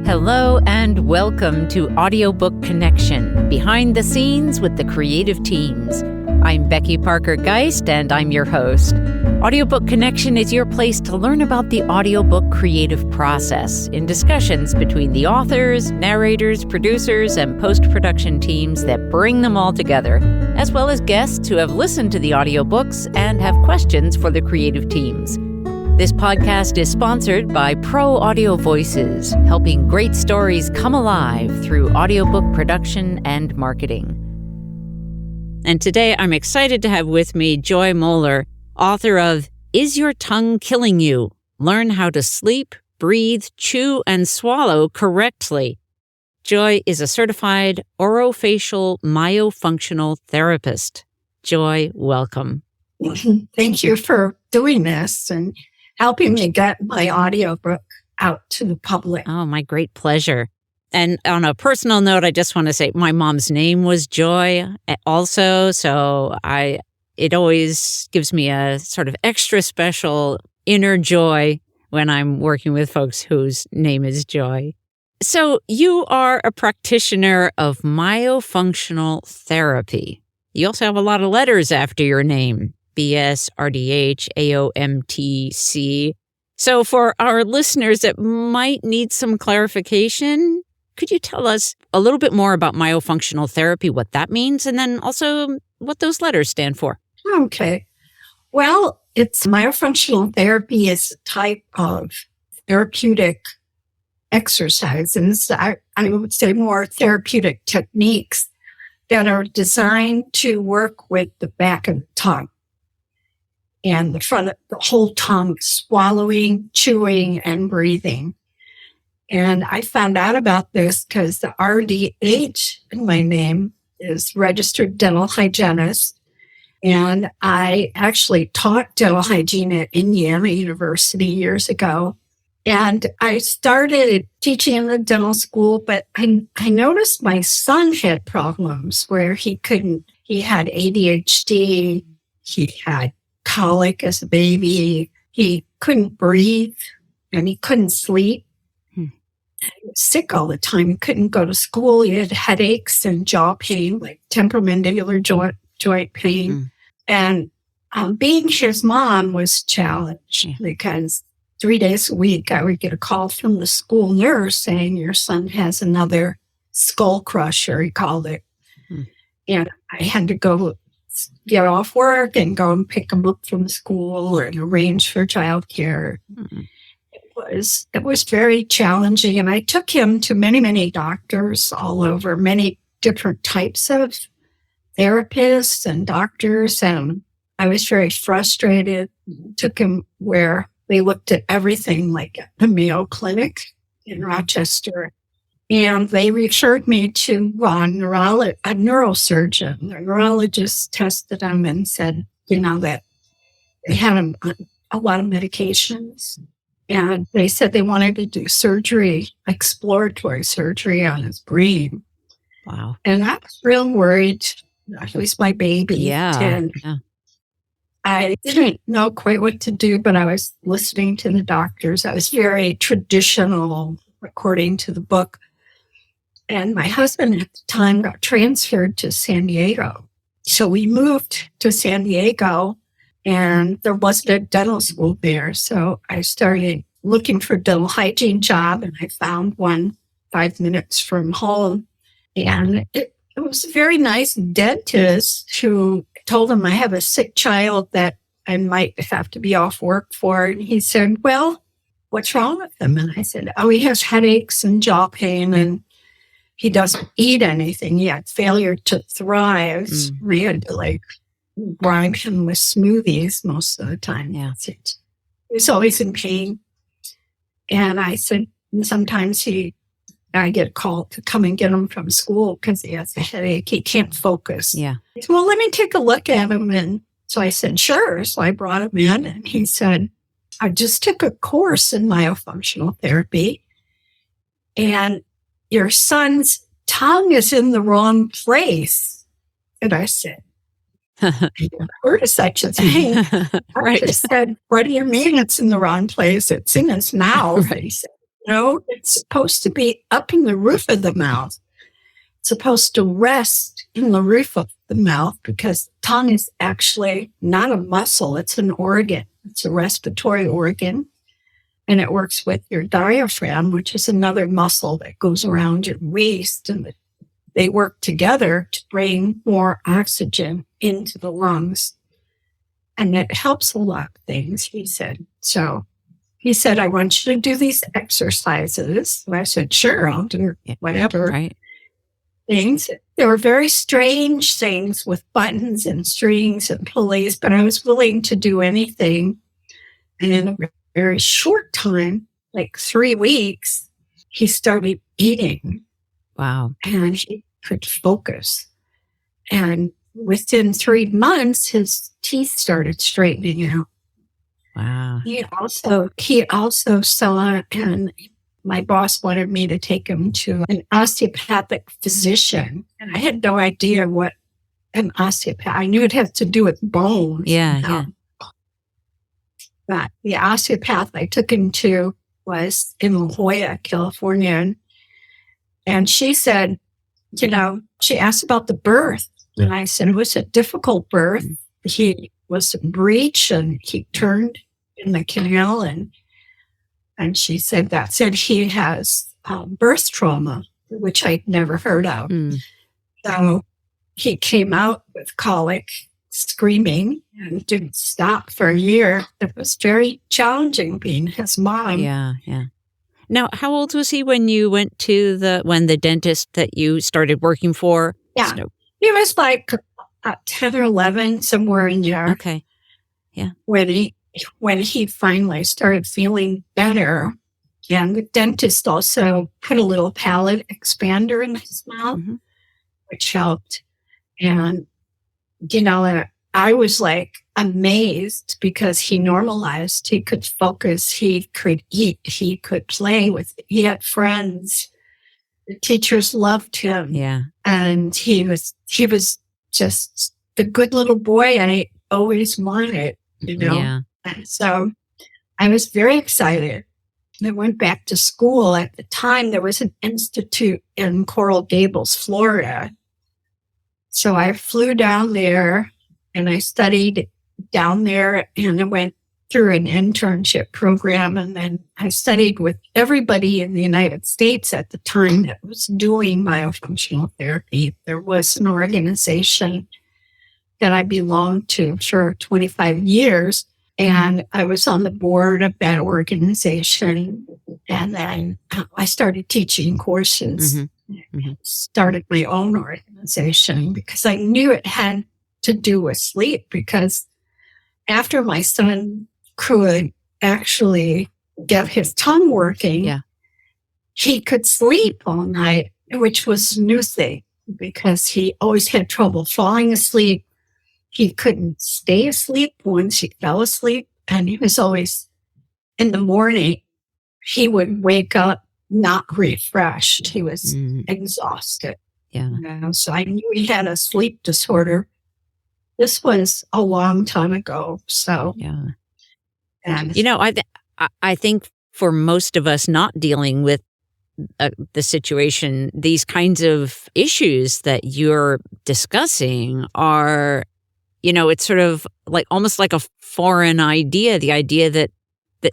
Hello and welcome to Audiobook Connection, behind the scenes with the creative teams. I'm Becky Parker-Geist and I'm your host. Audiobook Connection is your place to learn about the audiobook creative process in discussions between the authors, narrators, producers, and post-production teams that bring them all together, as well as guests who have listened to the audiobooks and have questions for the creative teams. This podcast is sponsored by Pro Audio Voices, helping great stories come alive through audiobook production and marketing. And today I'm excited to have with me Joy Moeller, author of Is Your Tongue Killing You? Learn How to Sleep, Breathe, Chew, and Swallow Correctly. Joy is a certified orofacial myofunctional therapist. Joy, welcome. Thank you for doing this and helping me get my audiobook out to the public. Oh, my great pleasure. And on a personal note, I just want to say my mom's name was Joy also, so it always gives me a sort of extra special inner joy when I'm working with folks whose name is Joy. So you are a practitioner of myofunctional therapy. You also have a lot of letters after your name. BS, RDH, AOMT-C. So for our listeners that might need some clarification, could you tell us a little bit more about myofunctional therapy, what that means, and then also what those letters stand for? Okay. Well, myofunctional therapy is a type of therapeutic exercises, I would say more therapeutic techniques that are designed to work with the back of the tongue and the front of the whole tongue, swallowing, chewing, and breathing. And I found out about this because the RDH in my name is registered dental hygienist. And I actually taught dental hygiene at Indiana University years ago. And I started teaching in the dental school, but I noticed my son had problems where he had ADHD, he had colic as a baby, he couldn't breathe, and he couldn't sleep. He was sick all the time. He couldn't go to school. He had headaches and jaw pain, like temporomandibular joint pain. And being his mom was challenged because 3 days a week I would get a call from the school nurse saying your son has another skull crusher, he called it. And I had to go get off work and go and pick him up from school and arrange for childcare. It was very challenging. And I took him to many, many doctors all over, many different types of therapists and doctors. And I was very frustrated. Took him where they looked at everything, like at the Mayo Clinic in Rochester. And they referred me to a neurosurgeon. The neurologist tested him and said, that they had him on a lot of medications. And they said they wanted to do surgery, exploratory surgery on his brain. Wow. And I was real worried. It was my baby. Yeah. And I didn't know quite what to do, but I was listening to the doctors. I was very traditional, according to the book. And my husband at the time got transferred to San Diego. So we moved to San Diego, and there wasn't a dental school there. So I started looking for a dental hygiene job, and I found one 5 minutes from home. And it was a very nice dentist who told him I have a sick child that I might have to be off work for. And he said, well, what's wrong with him? And I said, he has headaches and jaw pain, and he doesn't eat anything. He had failure to thrive. We had to grind him with smoothies most of the time. Yeah. He was always in pain. And I said, sometimes I get a call to come and get him from school because he has a headache. He can't focus. Yeah. He said, well, let me take a look at him. And so I said, sure. So I brought him in, and he said, I just took a course in myofunctional therapy, and your son's tongue is in the wrong place. And I said, I never heard of such a thing. Right. I just said, what do you mean it's in the wrong place? It's in his mouth. Right. He said, No, it's supposed to be up in the roof of the mouth. It's supposed to rest in the roof of the mouth because the tongue is actually not a muscle. It's an organ. It's a respiratory organ. And it works with your diaphragm, which is another muscle that goes around your waist. And they work together to bring more oxygen into the lungs. And it helps a lot of things, he said. So he said, I want you to do these exercises. And I said, sure, I'll do whatever. Right. Things. They were very strange things with buttons and strings and pulleys, but I was willing to do anything. And in a very short time, like 3 weeks, he started eating. Wow. And he could focus. And within 3 months, his teeth started straightening out. Wow. He also saw, and my boss wanted me to take him to an osteopathic physician. And I had no idea what an osteopath, I knew it had to do with bones. Yeah. But the osteopath I took him to was in La Jolla, California. And she said, she asked about the birth. Yeah. And I said, it was a difficult birth. He was a breech and he turned in the canal. And she said he has birth trauma, which I'd never heard of. So he came out with colic, screaming, and didn't stop for a year. It was very challenging being his mom. Yeah. Now, how old was he when you went to the dentist that you started working for? Yeah, he was like 10 or 11, somewhere in there. Okay, yeah. When he finally started feeling better, and the dentist also put a little palate expander in his mouth, which helped. And, I was like amazed because he normalized. He could focus. He could eat. He could play he had friends. The teachers loved him. Yeah. And he was just the good little boy I always wanted, Yeah. And so I was very excited. I went back to school. At the time, there was an institute in Coral Gables, Florida. So I flew down there and I studied down there, and I went through an internship program. And then I studied with everybody in the United States at the time that was doing myofunctional therapy. There was an organization that I belonged to for 25 years. And I was on the board of that organization. And then I started teaching courses, started my own organization because I knew it had to do with sleep. Because after my son could actually get his tongue working, he could sleep all night, which was a new thing because he always had trouble falling asleep. He couldn't stay asleep once he fell asleep. And he was always, in the morning, he would wake up not refreshed. He was exhausted. Yeah. So I knew he had a sleep disorder. This was a long time ago. So, yeah. And I think for most of us not dealing with the situation, these kinds of issues that you're discussing are, it's sort of like almost like a foreign idea, the idea that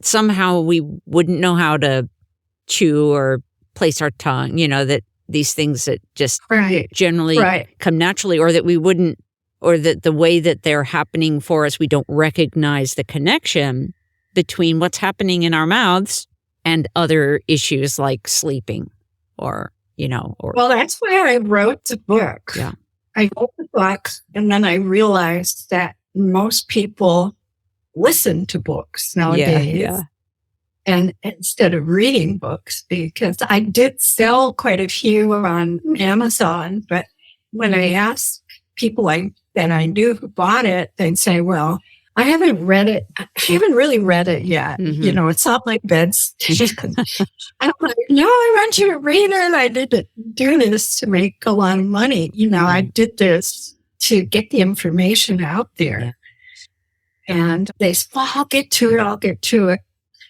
somehow we wouldn't know how to chew or place our tongue, that these things that just generally come naturally, or that we wouldn't, or that the way that they're happening for us, we don't recognize the connection between what's happening in our mouths and other issues like sleeping or. Well, that's why I wrote the book. Yeah. I wrote the book, and then I realized that most people listen to books nowadays. Yeah. And instead of reading books, because I did sell quite a few on Amazon, but when I asked people that I knew who bought it, they'd say, well, I haven't read it. I haven't really read it yet. It's on my bedstation. I'm like, no, I want you to read it. I didn't do this to make a lot of money. I did this to get the information out there. Yeah. And they said, well, I'll get to it.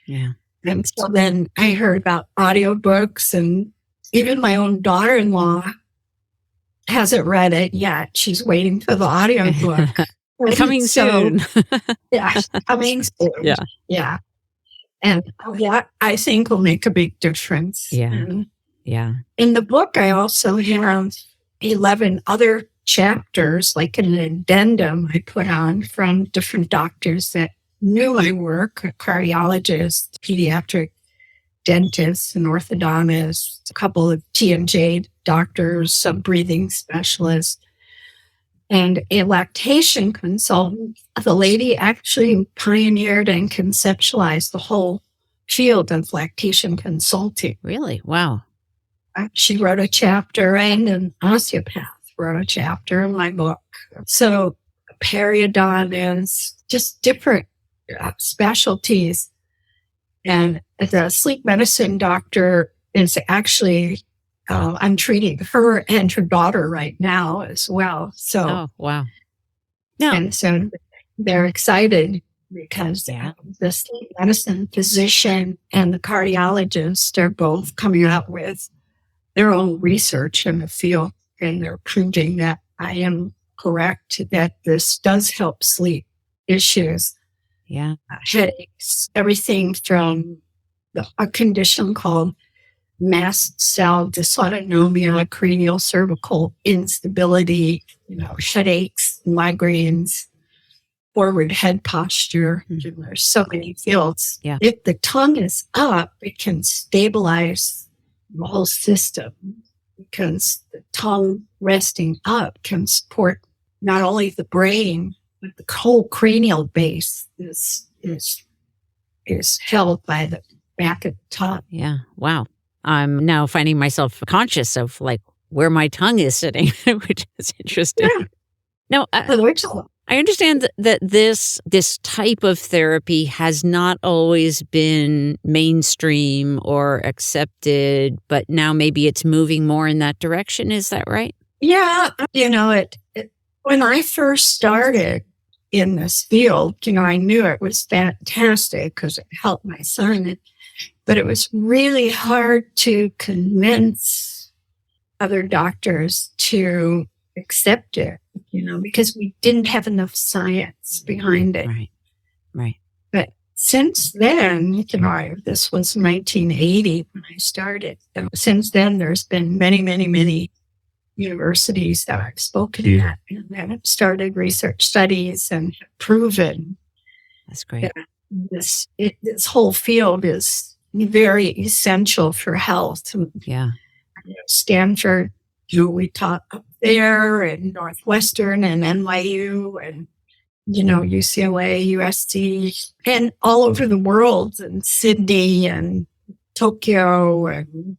Yeah. And so then I heard about audiobooks, and even my own daughter-in-law hasn't read it yet. She's waiting for the audiobook. Coming soon. Yeah, coming soon. Yeah. Yeah. And that, I think, will make a big difference. Yeah. Yeah. In the book, I also have 11 other chapters, like an addendum I put on from different doctors that knew my work, a cardiologist, pediatric dentist, an orthodontist, a couple of T&J doctors, some breathing specialists, and a lactation consultant. The lady actually pioneered and conceptualized the whole field of lactation consulting. Really? Wow. She wrote a chapter, and an osteopath wrote a chapter in my book. So periodontist, just different specialties. And the sleep medicine doctor is actually, I'm treating her and her daughter right now as well. So, oh, wow. No. And so they're excited because the sleep medicine physician and the cardiologist are both coming out with their own research in the field, and they're proving that I am correct, that this does help sleep issues. Yeah. Headaches, everything from a condition called mast cell dysautonomia, cranial cervical instability, headaches, migraines, forward head posture. Mm-hmm. There's so many fields. Yeah. If the tongue is up, it can stabilize the whole system, because the tongue resting up can support not only the brain, but the whole cranial base is held by the back of the tongue. Yeah. Wow. I'm now finding myself conscious of like where my tongue is sitting, which is interesting. Yeah. Now, I understand that this type of therapy has not always been mainstream or accepted, but now maybe it's moving more in that direction. Is that right? Yeah. When I first started in this field, I knew it was fantastic because it helped my son, but it was really hard to convince other doctors to accept it, because we didn't have enough science behind it. Right. But since then, this was 1980 when I started. And since then, there's been many, many, many universities that I've spoken at, and that have started research studies and have proven. That's great. This whole field is very essential for health. Yeah. Stanford, we taught up there, and Northwestern and NYU and, UCLA, USC, and all over the world, and Sydney and Tokyo and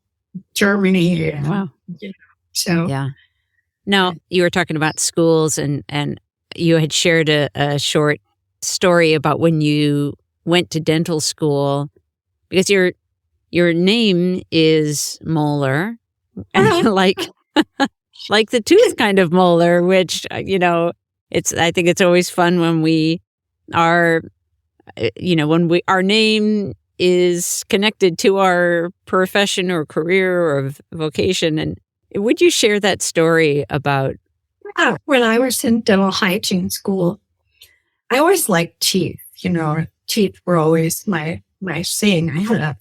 Germany. And, wow. So, yeah. Now, you were talking about schools, and you had shared a short story about when you went to dental school, because your name is Moeller, and like the tooth kind of molar, which, I think it's always fun when we are, our name is connected to our profession or career or vocation. And would you share that story about? When I was in dental hygiene school, I always liked teeth. Teeth were always my thing. I had a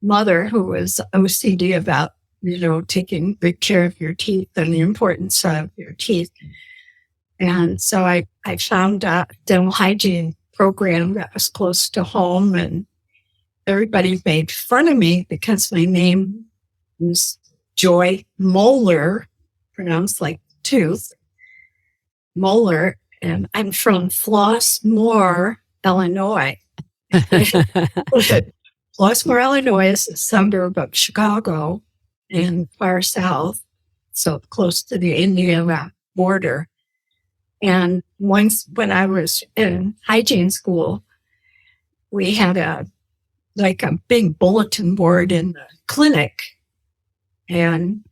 mother who was OCD about, taking good care of your teeth and the importance of your teeth. And so I found a dental hygiene program that was close to home, and everybody made fun of me because my name was Joy Moeller, pronounced like tooth, Moeller, and I'm from Flossmoor, Illinois. Flossmoor, Illinois is a suburb of Chicago and far south, so close to the Indiana border. And once when I was in hygiene school, we had a big bulletin board in the clinic, and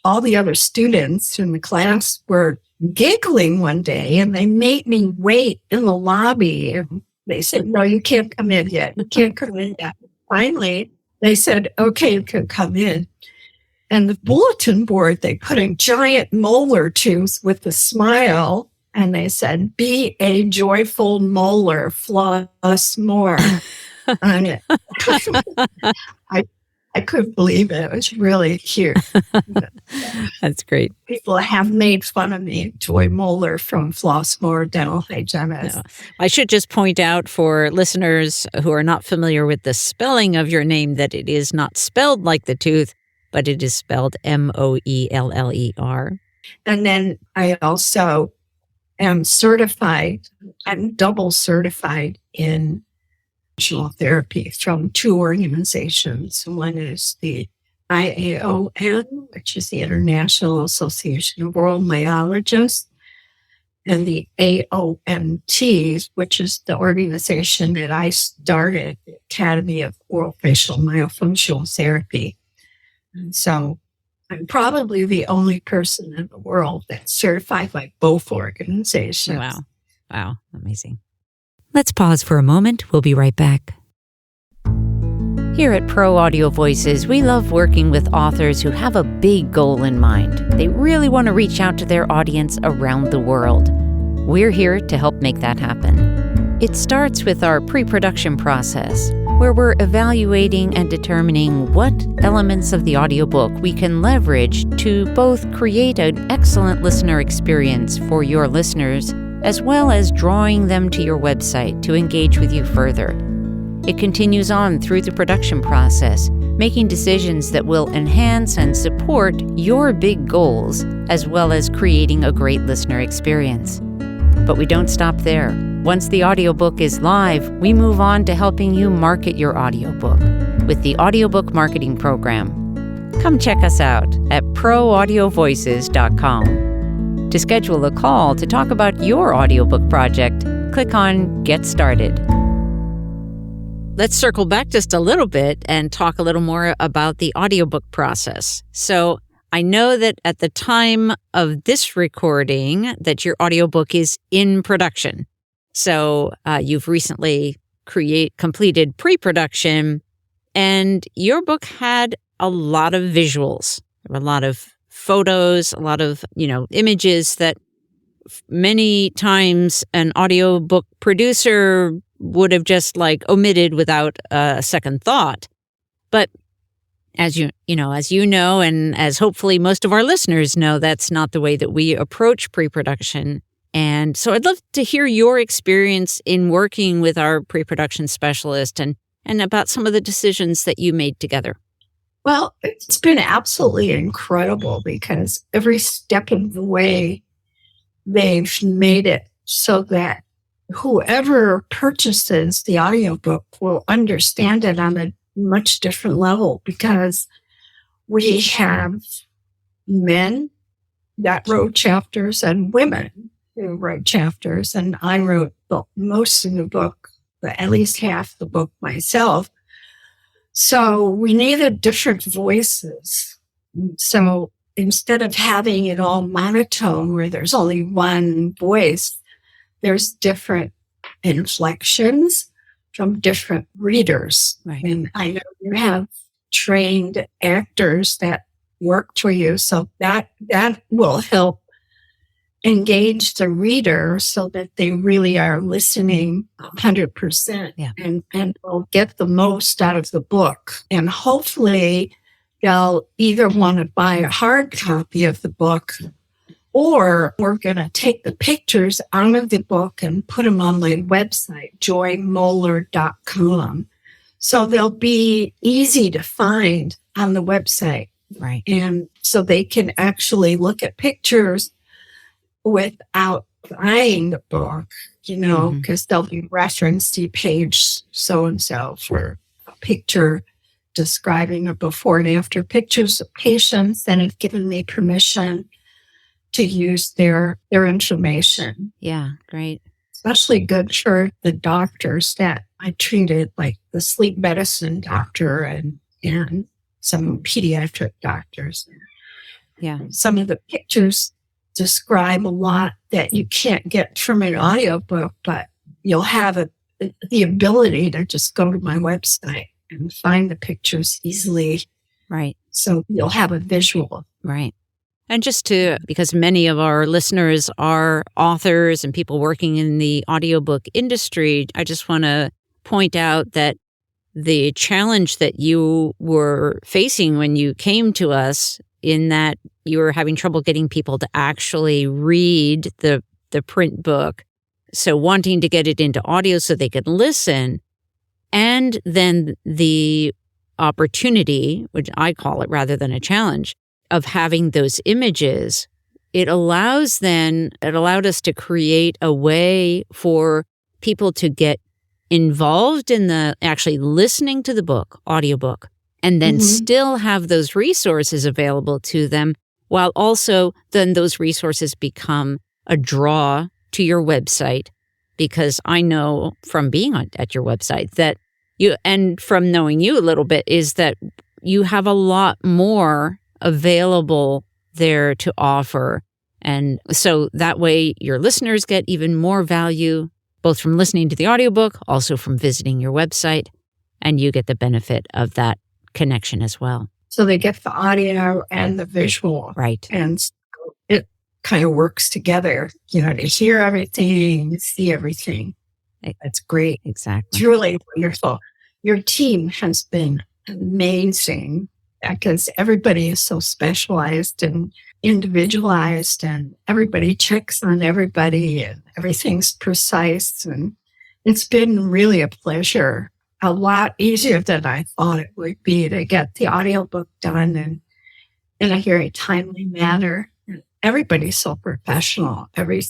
all the other students in the class were giggling one day, and they made me wait in the lobby. And They said, no, you can't come in yet. You can't come in yet. Finally, they said, okay, you can come in. And the bulletin board, they put a giant molar tooth with a smile, and they said, be a joyful molar, floss more on it. I couldn't believe it. It was really cute. That's great. People have made fun of me, Joy Moeller from Flossmoor Dental Hygienist. No. I should just point out for listeners who are not familiar with the spelling of your name that it is not spelled like the tooth, but it is spelled Moeller. And then I also am certified, I'm double certified in functional therapy from two organizations. One is the IAOM, which is the International Association of Oral Myologists, and the AOMT, which is the organization that I started, the Academy of Orofacial Myofunctional Therapy. And so I'm probably the only person in the world that's certified by both organizations. Wow. Amazing. Let's pause for a moment. We'll be right back. Here at Pro Audio Voices, we love working with authors who have a big goal in mind. They really want to reach out to their audience around the world. We're here to help make that happen. It starts with our pre-production process, where we're evaluating and determining what elements of the audiobook we can leverage to both create an excellent listener experience for your listeners, as well as drawing them to your website to engage with you further. It continues on through the production process, making decisions that will enhance and support your big goals, as well as creating a great listener experience. But we don't stop there. Once the audiobook is live, we move on to helping you market your audiobook with the Audiobook Marketing Program. Come check us out at proaudiovoices.com. To schedule a call to talk about your audiobook project, click on Get Started. Let's circle back just a little bit and talk a little more about the audiobook process. So I know that at the time of this recording that your audiobook is in production. So you've recently completed pre-production, and your book had a lot of visuals, a lot of photos, a lot of, images that many times an audiobook producer would have just omitted without a second thought. But as you know, and as hopefully most of our listeners know, that's not the way that we approach pre-production. And so I'd love to hear your experience in working with our pre-production specialist and about some of the decisions that you made together. Well, it's been absolutely incredible because every step of the way they've made it so that whoever purchases the audiobook will understand it on a much different level, because we have men that wrote chapters and women who wrote chapters, and I wrote most of the book, at least half the book myself. So we needed different voices. So instead of having it all monotone where there's only one voice, there's different inflections from different readers. Right. And I know you have trained actors that work for you, so that will help engage the reader so that they really are listening 100%, and will get the most out of the book. And hopefully they'll either want to buy a hard copy of the book, or we're going to take the pictures out of the book and put them on my website, joymoeller.com. So they'll be easy to find on the website. Right. And so they can actually look at pictures without buying the book, because they'll be referenced to page so-and-so for a picture describing a before and after pictures of patients that have given me permission to use their information. Yeah, great. Especially good for the doctors that I treated, like the sleep medicine doctor and some pediatric doctors. Yeah. Some of the pictures describe a lot that you can't get from an audiobook, but you'll have the ability to just go to my website and find the pictures easily. Right. So you'll have a visual. Right. And just because many of our listeners are authors and people working in the audiobook industry, I just want to point out that the challenge that you were facing when you came to us, in that you were having trouble getting people to actually read the print book, so wanting to get it into audio so they could listen, and then the opportunity, which I call it rather than a challenge, of having those images, it allowed us to create a way for people to get involved in the actually listening to the book, audiobook, and then still have those resources available to them, while also then those resources become a draw to your website. Because I know from being at your website that you, and from knowing you a little bit, is that you have a lot more available there to offer. And so that way your listeners get even more value, both from listening to the audiobook, also from visiting your website, and you get the benefit of that connection as well. So they get the audio and the visual. Right. And it kind of works together, to hear everything, see everything. That's great. Exactly. It's really wonderful. Your team has been amazing, because everybody is so specialized and individualized, and everybody checks on everybody, and everything's precise. And it's been really a pleasure, a lot easier than I thought it would be, to get the audiobook done and in a very timely manner. Everybody's so professional. Every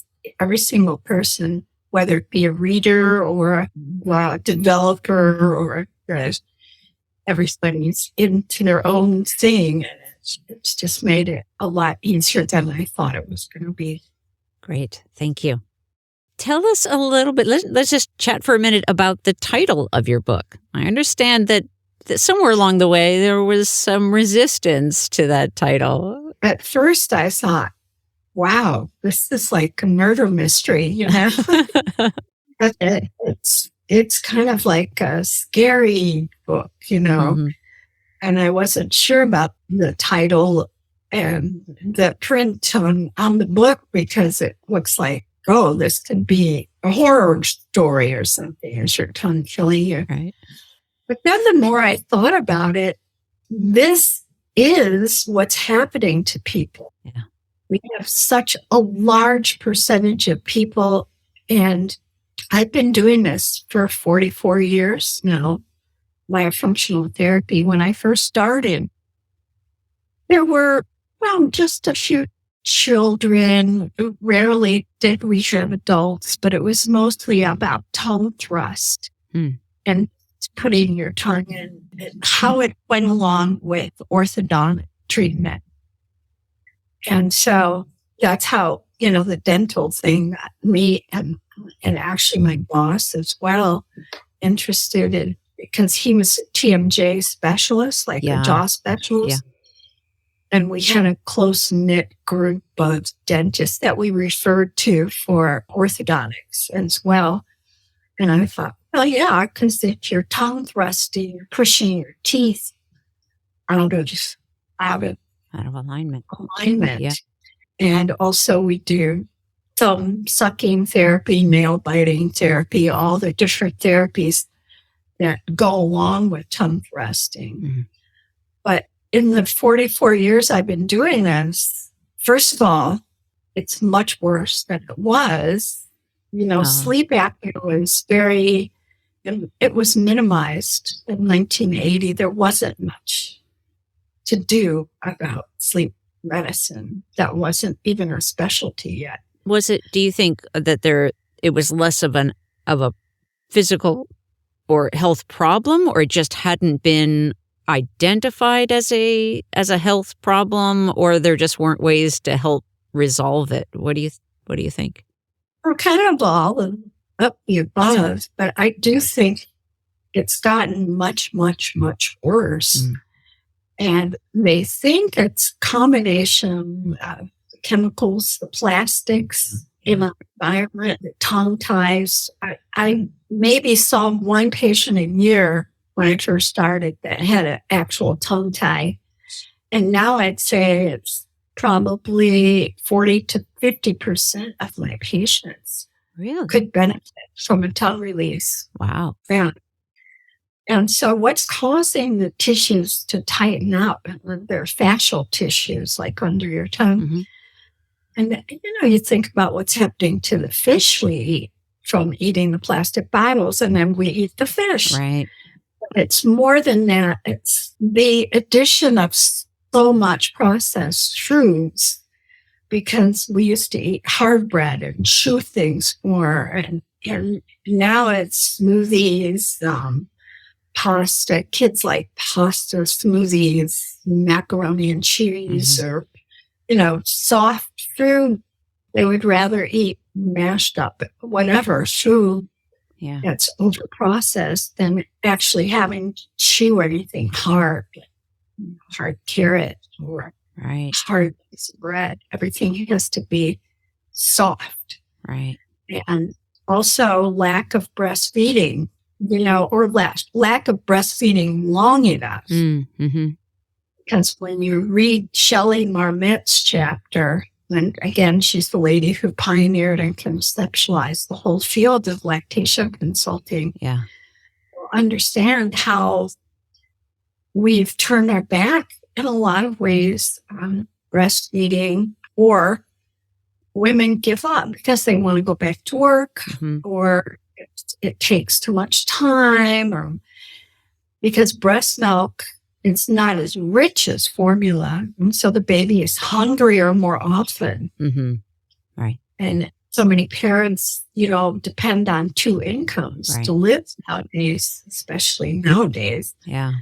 single person, whether it be a reader or a developer, or everybody's into their own thing. And it's just made it a lot easier than I thought it was going to be. Great. Thank you. Tell us a little bit, let's just chat for a minute about the title of your book. I understand that somewhere along the way there was some resistance to that title. At first I thought, wow, this is like a murder mystery, But it's kind of like a scary book, And I wasn't sure about the title and the print on the book, because it looks like, oh, this could be a horror story or something. Is your tongue killing you? Right. But then the more I thought about it, this is what's happening to people. Yeah. We have such a large percentage of people, and I've been doing this for 44 years now, myofunctional therapy. When I first started, there were, just a few children. Rarely did we have adults, but it was mostly about tongue thrust and putting your tongue in, and how it went along with orthodontic treatment. And so that's how, the dental thing got me and actually my boss as well interested in, because he was a TMJ specialist, like a jaw specialist. Yeah. And we had a close-knit group of dentists that we referred to for orthodontics as well. And I thought, well, yeah, because if you're tongue thrusting, you're pushing your teeth out of alignment. Yeah. And also we do thumb sucking therapy, nail biting therapy, all the different therapies that go along with tongue thrusting. Mm-hmm. But in the 44 years I've been doing this, first of all, it's much worse than it was. Sleep apnea was it was minimized in 1980. There wasn't much to do about sleep medicine. That wasn't even a specialty yet. Was it, do you think that it was less of a physical or health problem, or it just hadn't been identified as a health problem, or there just weren't ways to help resolve it? What do you think? We're kind of all up the above, but I do think it's gotten much, much, much worse. And they think it's combination of chemicals, the plastics in my environment, the tongue ties. I maybe saw one patient a year when I first started that had an actual tongue tie. And now I'd say it's probably 40 to 50% of my patients Really? could benefit from a tongue release. Wow. Yeah. And so what's causing the tissues to tighten up? They're fascial tissues, like under your tongue. Mm-hmm. And, you think about what's happening to the fish we eat from eating the plastic bottles, and then we eat the fish. Right. It's more than that. It's the addition of so much processed foods, because we used to eat hard bread and chew things more. And now it's smoothies, pasta. Kids like pasta, smoothies, macaroni and cheese, or, soft food. They would rather eat mashed up, whatever food that's over processed than actually having to chew anything hard carrot or hard piece of bread. Everything has to be soft. Right. And also lack of breastfeeding, or lack of breastfeeding long enough. Mm-hmm. Because when you read Shelley Marmit's chapter, and again, she's the lady who pioneered and conceptualized the whole field of lactation consulting. Yeah. You'll understand how we've turned our back in a lot of ways on breastfeeding, or women give up because they want to go back to work, or it takes too much time, or because breast milk is not as rich as formula. And so the baby is hungrier more often. Mm-hmm. Right. And so many parents, depend on two incomes to live nowadays, especially nowadays. Yeah.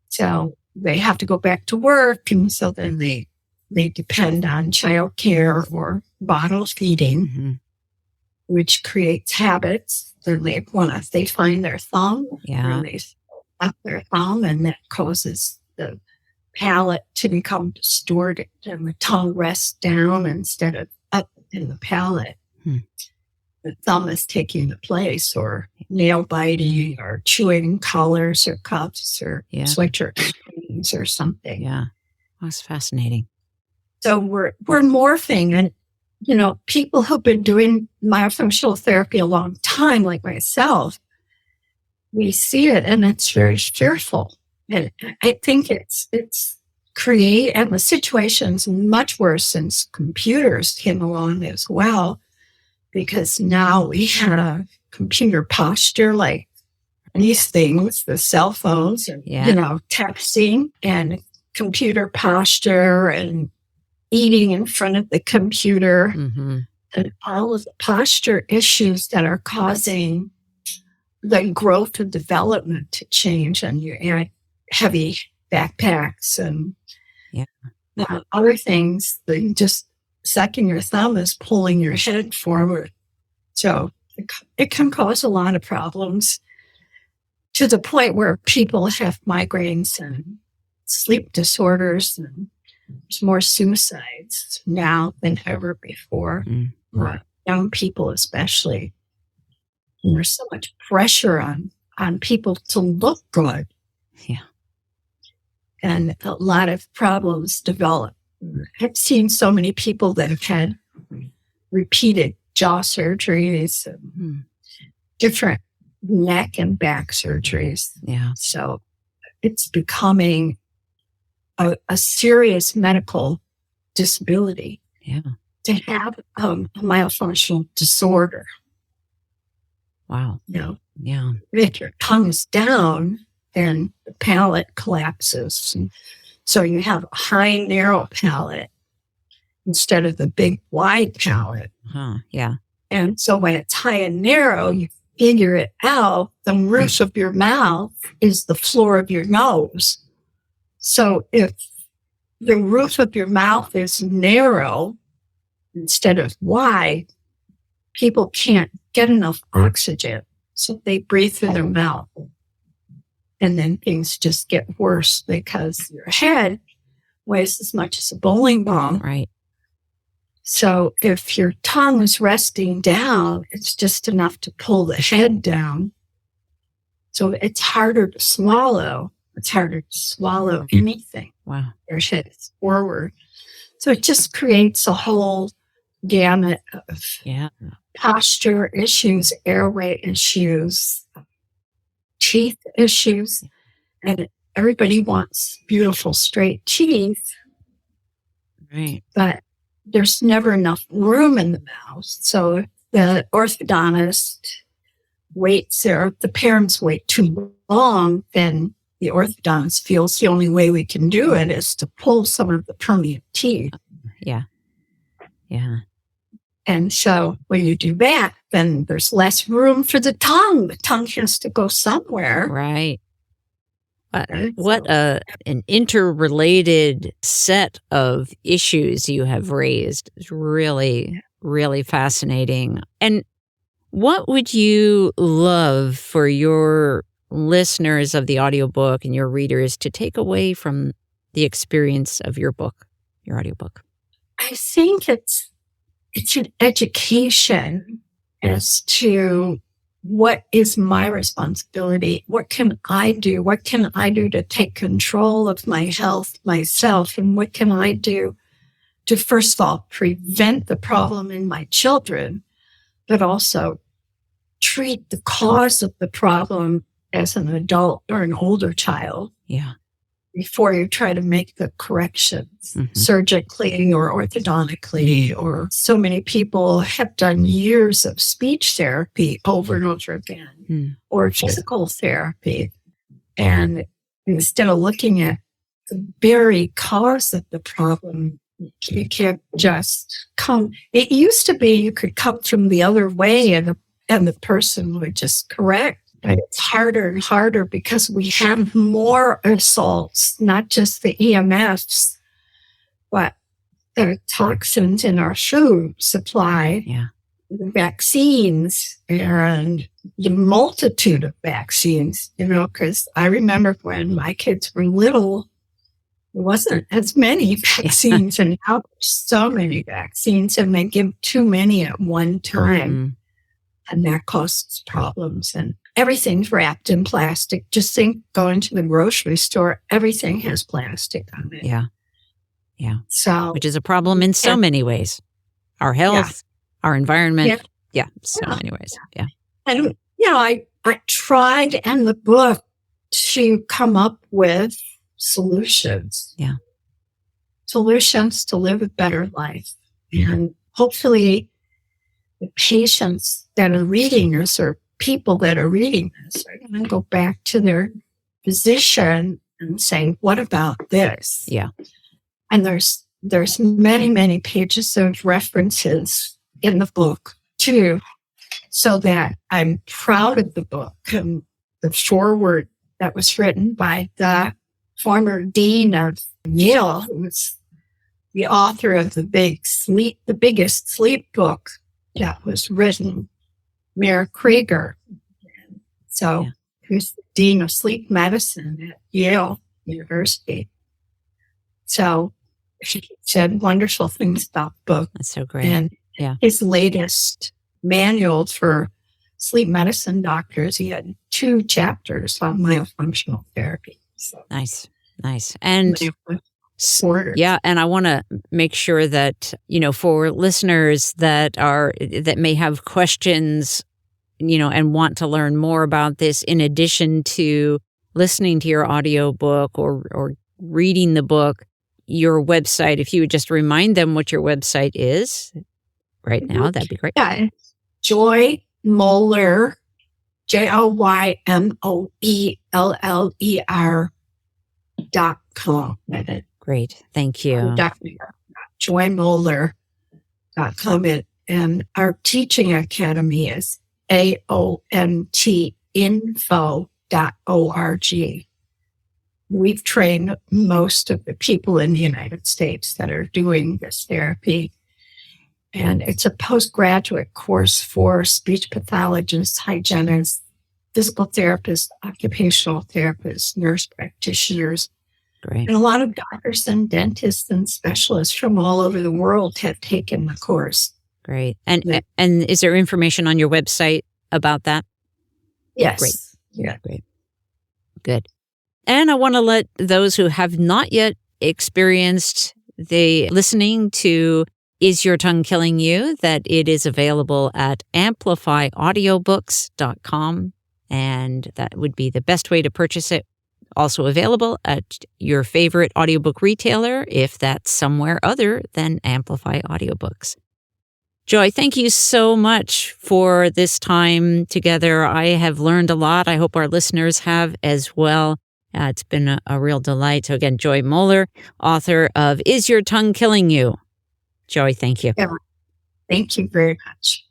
So they have to go back to work. And so then they depend on childcare or bottle feeding, which creates habits. Then they find their thumb, and they up their thumb, and that causes the palate to become distorted, and the tongue rests down instead of up in the palate. The thumb is taking the place, or nail biting, or chewing collars or cuffs, or sweatshirts or something. Yeah, that's fascinating. So we're morphing, and people who've been doing myofunctional therapy a long time, like myself, we see it, and it's very fearful. And I think it's and the situation's much worse since computers came along as well, because now we have computer posture, like these things, the cell phones, and, texting, and computer posture, and eating in front of the computer, and all of the posture issues that are causing the growth and development to change. And you add heavy backpacks and other things, just sucking your thumb is pulling your head forward. So it can cause a lot of problems, to the point where people have migraines and sleep disorders, and there's more suicides now than ever before. Young people especially. And there's so much pressure on people to look good. Yeah. And a lot of problems develop. I've seen so many people that have had repeated jaw surgeries, different neck and back surgeries. Yeah. So it's becoming a serious medical disability. Yeah. To have a myofunctional disorder. Wow. Yeah. If your tongue is down, then the palate collapses. And so you have a high, narrow palate instead of the big, wide palate. Yeah. And so when it's high and narrow, you figure it out. The roof of your mouth is the floor of your nose. So if the roof of your mouth is narrow instead of wide, people can't get enough oxygen. So they breathe through their mouth. And then things just get worse, because your head weighs as much as a bowling ball. Right. So if your tongue is resting down, it's just enough to pull the head down. So it's harder to swallow. It's harder to swallow anything. Wow. Your head is forward. So it just creates a whole gamut of posture issues, airway issues, teeth issues. And everybody wants beautiful, straight teeth. Right. But there's never enough room in the mouth. So if the orthodontist waits there, if the parents wait too long, then the orthodontist feels the only way we can do it is to pull some of the permanent teeth. Yeah. Yeah. And so when you do that, then there's less room for the tongue. The tongue has to go somewhere. Right. What an interrelated set of issues you have raised. It's really, really fascinating. And what would you love for your listeners of the audiobook and your readers to take away from the experience of your book, your audiobook? I think it's an education as to what is my responsibility? What can I do? What can I do to take control of my health myself? And what can I do to, first of all, prevent the problem in my children, but also treat the cause of the problem as an adult or an older child? Yeah. Before you try to make the corrections surgically or orthodontically, or so many people have done years of speech therapy over and over again, or physical therapy. And instead of looking at the very cause of the problem, you can't just come. It used to be you could come from the other way and the person would just correct. But it's harder and harder because we have more assaults, not just the EMFs, but the toxins in our food supply, the vaccines, and the multitude of vaccines, because I remember when my kids were little, there wasn't as many vaccines, and now there's so many vaccines, and they give too many at one time, and that causes problems. And everything's wrapped in plastic. Just think, going to the grocery store, everything has plastic on it. Yeah. Yeah. So, which is a problem in so many ways. Our health, our environment. Yeah. So many ways. Yeah. And, I tried in the book to come up with solutions. Yeah. Solutions to live a better life. And hopefully the patients that are reading this, or people that are reading this, are going to go back to their physician and say, what about this? Yeah. And there's many, many pages of references in the book too, so that I'm proud of the book. And the foreword that was written by the former dean of Yale, who was the author of the biggest sleep book that was written, Mayor Krieger. So who's the dean of sleep medicine at Yale University. So he said wonderful things about the book. That's so great. And his latest manual for sleep medicine doctors, he had 2 chapters on myofunctional therapy. So, nice. And and I want to make sure that, for listeners that may have questions, and want to learn more about this, in addition to listening to your audiobook or reading the book, your website, if you would just remind them what your website is right now, that'd be great. Yeah, Joy Moeller, JoyMoeller.com. Great. Thank you. JoyMoeller.com. And our teaching academy is AOMT-info.org. We've trained most of the people in the United States that are doing this therapy. And it's a postgraduate course for speech pathologists, hygienists, physical therapists, occupational therapists, nurse practitioners. Great. And a lot of doctors and dentists and specialists from all over the world have taken the course. Great. And is there information on your website about that? Yes. Great. Yeah. Great. Good. And I want to let those who have not yet experienced the listening to Is Your Tongue Killing You, that it is available at amplifyaudiobooks.com. And that would be the best way to purchase it. Also available at your favorite audiobook retailer, if that's somewhere other than Amplify Audiobooks. Joy, thank you so much for this time together. I have learned a lot. I hope our listeners have as well. It's been a real delight. So again, Joy Moeller, author of Is Your Tongue Killing You? Joy, thank you. Yeah. Thank you very much.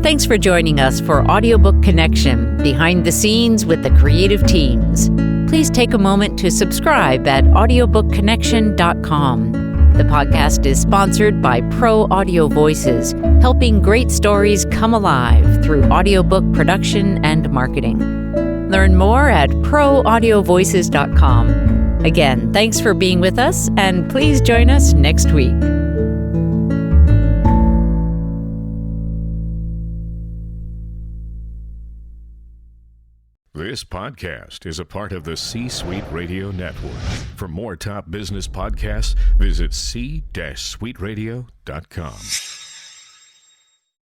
Thanks for joining us for Audiobook Connection, behind the scenes with the creative teams. Please take a moment to subscribe at audiobookconnection.com. The podcast is sponsored by Pro Audio Voices, helping great stories come alive through audiobook production and marketing. Learn more at proaudiovoices.com. Again, thanks for being with us, and please join us next week. This podcast is a part of the C-Suite Radio Network. For more top business podcasts, visit c-suiteradio.com.